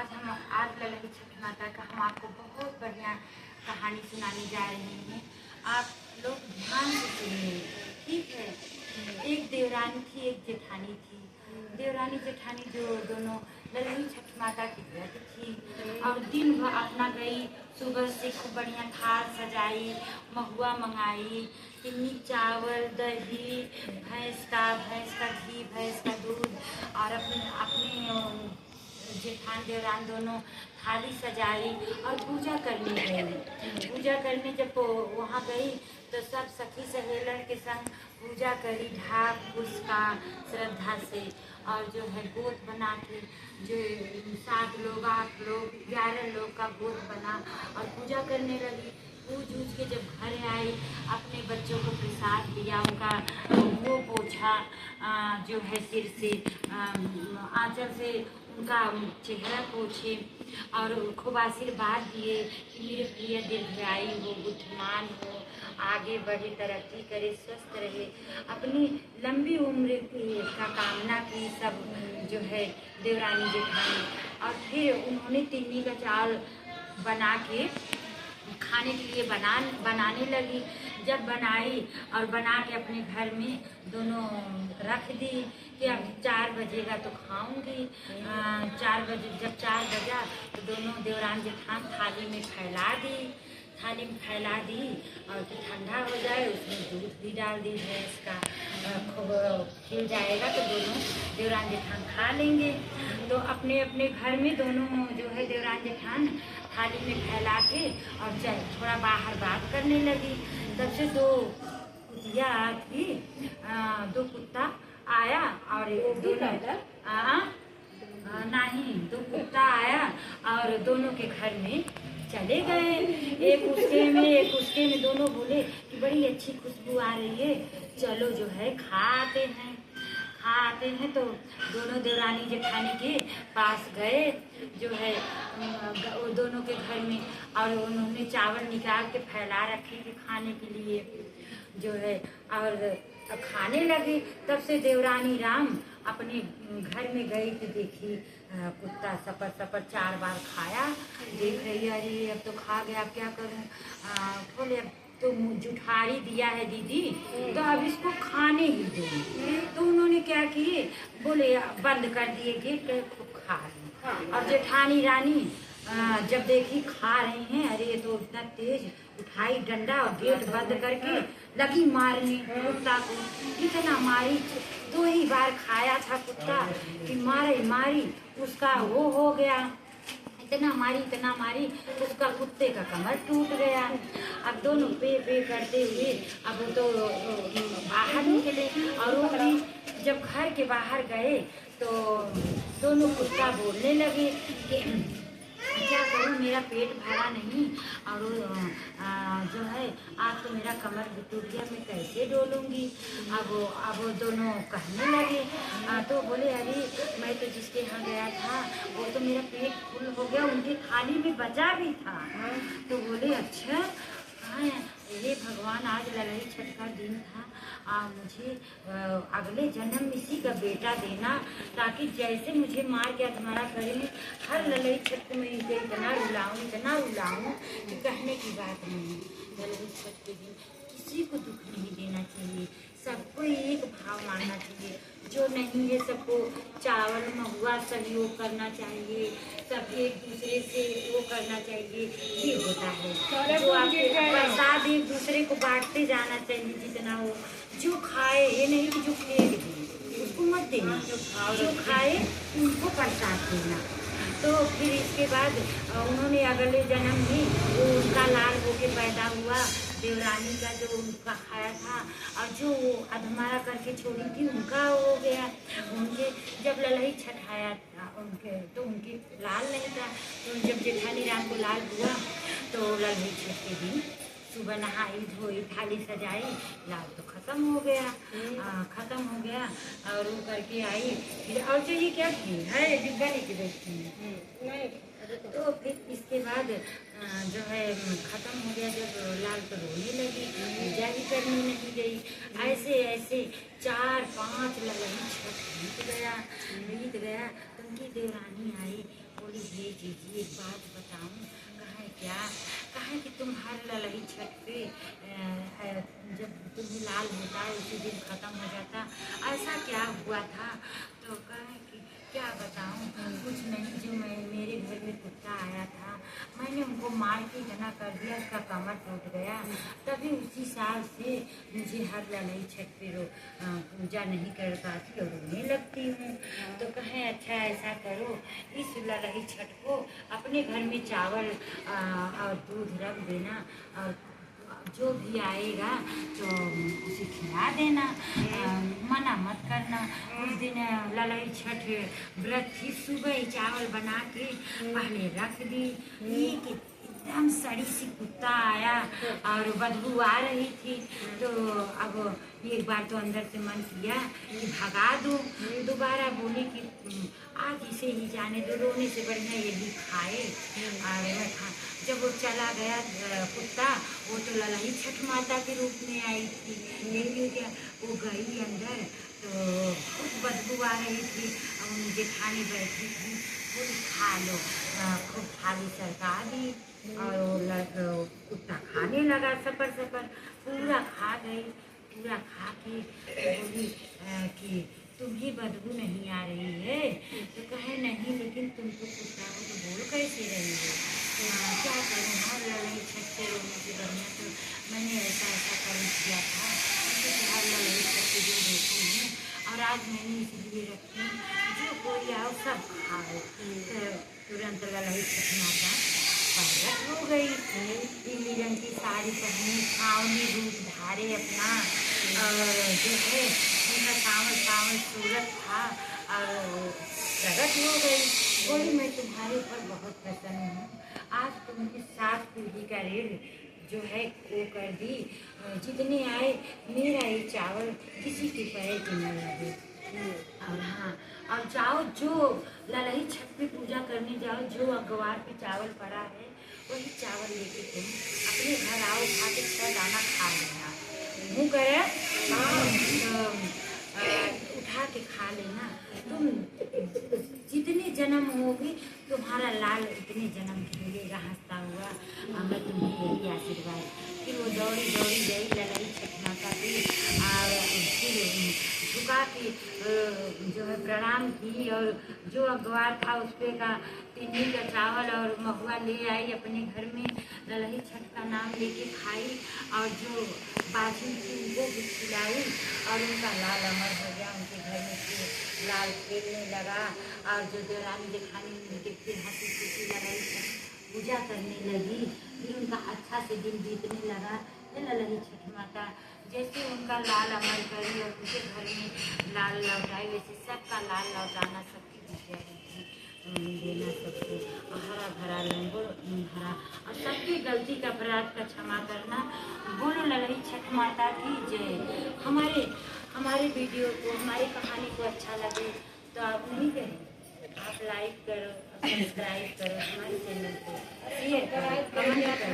आज ललही छठ माता का हम आपको बहुत बढ़िया कहानी सुनाने जा रहे हैं। आप लोग ध्यान से सुनिए, ठीक है। एक देवरानी थी, एक जेठानी थी। देवरानी जेठानी जो दोनों ललही छठ माता की व्रत थी और दिन भर अपना गई, सुबह से खूब बढ़िया थाल सजाई, महुआ मंगाई, चिन्नी चावल दही, भैंस का घी, भैंस का दूध और अपने जेठान देवरान दोनों थाली सजाई और पूजा करने गई। पूजा करने जब वहाँ गई तो सब सखी सहेलन के संग पूजा करी, ढाक उसका श्रद्धा से। और जो है गोद बना के जो 7 लोग 8 लोग 11 लोग का गोद बना और पूजा करने लगी। पूज के जब घर आई, अपने बच्चों को प्रसाद दिया, उनका वो पोछा जो है सिर से आंचल से उनका चेहरा पोछे और खूब आशीर्वाद दिए कि मेरे प्रिय दीर्घायु हो, बुद्धिमान हो, आगे बढ़े, तरक्की करे, स्वस्थ रहे। अपनी लंबी उम्र का कामना की सब जो है देवरानी जेठानी। और फिर उन्होंने तिन्नी का चावल बना के खाने के लिए बनाने लगी। जब बनाई और बना के अपने घर में दोनों रख दी कि अब 4 बजेगा तो खाऊंगी। 4 बजे जब 4 बजा तो दोनों देवरान जेठान थाली में फैला दी और फिर ठंडा हो जाए, उसमें दूध भी डाल दी भैंस का, खूब खिल जाएगा तो दोनों देवरान जेठान खा लेंगे। तो अपने अपने घर में दोनों जो है देवरान जेठान थाली में फैला के और थोड़ा बाहर बात करने लगी। तब से 2 कुतिया थी, 2 कुत्ता आया और दो कुत्ता आया और दोनों के घर में चले गए। एक उसके में दोनों बोले कि बड़ी अच्छी खुशबू आ रही है, चलो जो है खाते हैं। तो दोनों देवरानी जेठानी के पास गए जो है दोनों के घर में और उन्होंने चावल निकाल के फैला रखे थे खाने के लिए जो है और खाने लगे। तब से देवरानी राम अपने घर में गई तो देखी कुत्ता सपर 4 बार खाया। देख रही है, अरे अब तो खा गया, अब क्या करूं। बोले अब तो जुठारी दिया है दीदी, तो अब इसको खाने ही दो। तो उन्होंने क्या किए, बोले बंद कर दिए गेट, खा ली। और जेठानी रानी जब देखी खा रही हैं, अरे ये तो इतना तेज, उठाई डंडा और गेट बंद करके लगी मारने कुत्ता को। इतना मारी, 2 ही बार खाया था कुत्ता कि मारी उसका वो हो गया। इतना मारी उसका कुत्ते का कमर टूट गया। अब दोनों पे करते हुए अब वो तो बाहर निकले और वो भी जब घर के बाहर गए तो दोनों कुत्ता बोलने लगे कि क्या करूँ, मेरा पेट भरा नहीं और जो है आज तो मेरा कमर भी टूट गया, मैं कैसे डोलूँगी। अब दोनों कहने लगे तो बोले अरे मैं तो जिसके यहाँ गया था वो तो मेरा पेट फुल हो गया, उनकी थाली में बचा भी था। तो बोले अच्छा हाँ, हे भगवान, आज ललही छठ का दिन था, मुझे अगले जन्म में इसी का बेटा देना, ताकि जैसे मुझे मार के तुम्हारा करें, हर ललही छठ में इसे इतना रुलाऊं कि कहने की बात नहीं। ललही छठ के दिन किसी को दुख नहीं देना चाहिए, सबको एक भाव मानना चाहिए। जो नहीं है सबको चावल महुआ सहयोग करना चाहिए, सब एक दूसरे से वो करना चाहिए। ये होता है जो आपके प्रसाद एक दूसरे को बांटते जाना चाहिए जितना हो। जो खाए, ये नहीं कि जो फेंक दे उसको मत देना, जो खाए उनको प्रसाद देना। तो फिर इसके बाद उन्होंने अगले जन्म में वो उनका लाल होके पैदा हुआ, देवरानी का जो उनका खाया था और जो वो अधमारा करके छोड़ी थी उनका हो गया। उनके जब ललही छठ आया था उनके तो उनके लाल नहीं था, तो जब जेठानी राम को लाल हुआ तो ललही छठ के दिन सुबह नहाई धोई, थाली सजाई, लाल तो खत्म हो गया और वो करके आई। फिर और चाहिए क्या थी है डिब्बा लेके बैठती है। तो फिर इसके बाद जो है ख़त्म हो गया। जब लाल तो रोने लगी, पूजा भी करनी नहीं गई। ऐसे 4-5 ललही छठ बीत गया। तो उनकी देवरानी आई, बोली हे जीजी एक बात बताऊं, कहे क्या, कहे कि तुम हर ललही छठ पे जब तुम्हें लाल होता है उसी दिन खत्म हो जाता, ऐसा क्या हुआ था? तो कहे कि क्या बताऊं, कुछ नहीं, जो मेरे घर में कुत्ता आया था, मैंने उनको मार के इतना कर दिया, उसका कमर टूट गया, तभी उसी साल से मुझे हर ललही छठ पे पूजा नहीं कर पाती और रोने लगती हूँ। तो कहें अच्छा ऐसा करो, इस ललही छठ को अपने घर में चावल और दूध रख देना, और जो भी आएगा तो उसे खिला देना, मना मत करना। उस दिन ललई छठ व्रत थी, सुबह ही चावल बना के पहले रख दी, एक एकदम सड़ी सी कुत्ता आया और बदबू आ रही थी। तो अब एक बार तो अंदर से मन किया कि भगा दूँ, दोबारा बोली कि आज इसे ही जाने दो, रोने से बढ़िया यही खाए। और मैं जब वो चला गया कुत्ता, वो तो ललही छठ माता के रूप में आई थी, लेकिन वो गई अंदर तो खूब बदबू आ रही थी। अब जेठानी बैठी थी, बोली खा लो, खूब थाली सरका दी और वो कुत्ता खाने लगा सपर सपर, पूरा खा गई। पूरा खा के बोली कि तुम्हें बदबू नहीं आ रही है? तो कहे नहीं, लेकिन तुम तो कुत्ता हो तो बोल कैसे रही हो? क्या करूँ, हर लड़ाई छठ से रोने से बढ़िया तो मैंने ऐसा ऐसा कर्म किया था, तो हर लड़ाई छठ के दिन रोती हूँ, और आज मैंने इसलिए रखी जो कोई आओ सब खाओ। तो तुरंत लड़ाई छठ माता प्रकट हो गई, पीली रंग की साड़ी पहनी, सावनी रूप धारे अपना, और जो है उनका सावन सावन सूरत था, और प्रकट हो गई। बोली मैं तुम्हारे ऊपर बहुत प्रसन्न हूँ, आज तुमने 7 पीढ़ी का ऋण जो है वो कर दी, जितने आए मेरा ये चावल किसी के पैर के न लगे। और हाँ, और जाओ जो ललही छठ पे पूजा करने जाओ, जो अगवार पे चावल पड़ा है वही चावल लेके तुम अपने घर आओ, खा के 6 दाना खा लेना, मुँह करे उठा के खा लेना। तुम जितने जन्म होगी तुम्हारा लाल उतने जन्म खेलेगा हंसता हुआ, मैं तुम्हें यही आशीर्वाद। फिर वो दौड़ी दौड़ी गई ललही छठ माता पे, और फिर झुका के जो है प्रणाम की, और जो अखबार था उस पर का 3 का चावल और महुआ ले आई अपने घर में, ललही छठ का नाम लेके खाई, और जो बाजी थी उनको भी खिलाई, और उनका लाल अमर हो गया, उनके घर में फिर लाल खेलने लगा, और जो देवरानी जेठानी उनके फिर हंसी खुशी ललही छठ पूजा करने लगी। फिर उनका अच्छा से दिन बीतने लगा। ललही छठ माता जैसे उनका लाल अमर करी और उनके घर में लाल लौटाई, वैसे सबका लाल लौटाना सबकी विद्या देना सबको, और हरा भरा लंगो हरा, और सबकी गलती का अपराध का क्षमा करना। बोलो ललही छठ माता की जय। हमारे वीडियो को, हमारी कहानी को अच्छा लगे तो आप नहीं करें, आप लाइक करो, सब्सक्राइब करो, हमारे चैनल को शेयर करो, कमेंट करो।